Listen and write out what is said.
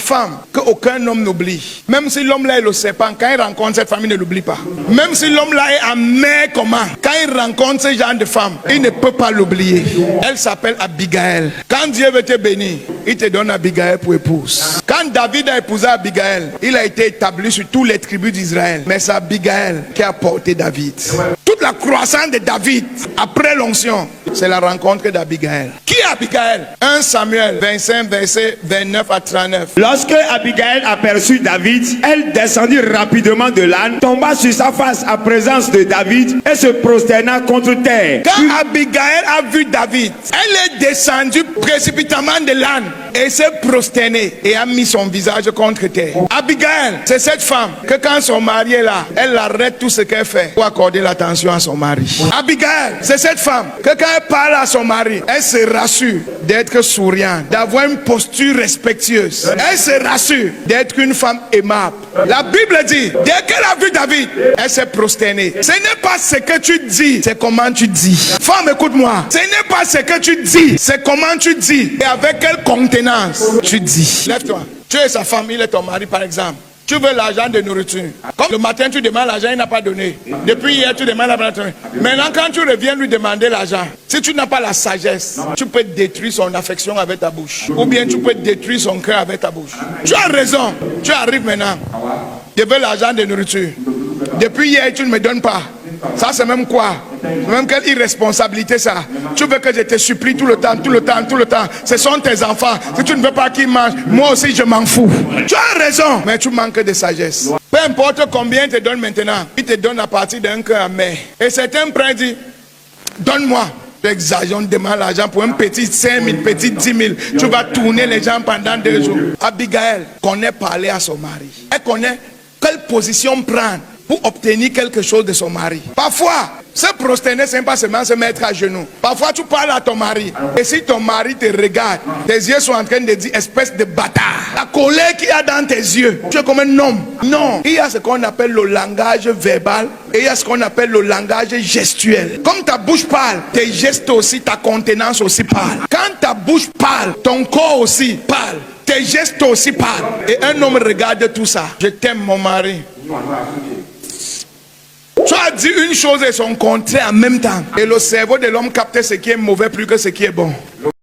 femme qu'aucun homme n'oublie. Même si l'homme là est le serpent, quand il rencontre cette femme, il ne l'oublie pas. Même si l'homme là est amer comment, quand il rencontre ce genre de femme, il ne peut pas l'oublier. Elle s'appelle Abigail. Quand Dieu veut te bénir, il te donne Abigail pour épouse. Quand David a épousé Abigail, il a été établi sur toutes les tribus d'Israël. Mais c'est Abigail qui a porté David. Toute la croissance de David, après l'onction, c'est la rencontre d'Abigail. Qui est Abigail? 1 Samuel 25, verset 29 à 39. Lorsque Abigail aperçut David, elle descendit rapidement de l'âne, tomba sur sa face à présence de David et se prosterna contre terre. Quand Abigail a vu David, elle est descendue précipitamment de l'âne et s'est prosternée et a mis son visage contre terre. Abigail, c'est cette femme que quand son mari est là, elle arrête tout ce qu'elle fait pour accorder l'attention à son mari. Abigail, c'est cette femme que quand elle parle à son mari, elle se rassure d'être souriante, d'avoir une posture respectueuse. Elle se rassure d'être une femme aimable. La Bible dit, dès qu'elle a vu David, elle s'est prosternée. Ce n'est pas ce que tu dis, c'est comment tu dis. Femme, écoute-moi. Ce n'est pas ce que tu dis, c'est comment tu dis. Et avec quelle contenance tu dis. Lève-toi. Tu es sa femme, il est ton mari par exemple. Tu veux l'argent de nourriture. Comme le matin tu demandes l'argent, il n'a pas donné. Depuis hier tu demandes l'argent. Maintenant quand tu reviens lui demander l'argent, si tu n'as pas la sagesse, tu peux détruire son affection avec ta bouche. Ou bien tu peux détruire son cœur avec ta bouche. Tu as raison. Tu arrives maintenant. Je veux l'argent de nourriture. Depuis hier tu ne me donnes pas. Ça c'est même quoi? Même quelle irresponsabilité ça. Tu veux que je te supplie tout le temps. Ce sont tes enfants. Si tu ne veux pas qu'ils mangent, moi aussi je m'en fous. Tu as raison, mais tu manques de sagesse. Peu importe combien il te donne maintenant, il te donne à partir d'un cœur amer. Et certains prêts disent, donne-moi. Tu exagères, on demande l'argent pour un petit 5 000, petit 10 000. Tu vas tourner les gens pendant 2 jours. Abigail connaît parler à son mari. Elle connaît quelle position prendre pour obtenir quelque chose de son mari. Parfois, se prosterner, c'est pas seulement se mettre à genoux. Parfois, tu parles à ton mari. Et si ton mari te regarde, tes yeux sont en train de dire espèce de bâtard. La colère qu'il y a dans tes yeux, tu es comme un homme. Non, il y a ce qu'on appelle le langage verbal et il y a ce qu'on appelle le langage gestuel. Comme ta bouche parle, tes gestes aussi, ta contenance aussi parle. Quand ta bouche parle, ton corps aussi parle. Tes gestes aussi parlent. Et un homme regarde tout ça. Je t'aime mon mari. Tu as dit une chose et son contraire en même temps. Et le cerveau de l'homme capte ce qui est mauvais plus que ce qui est bon.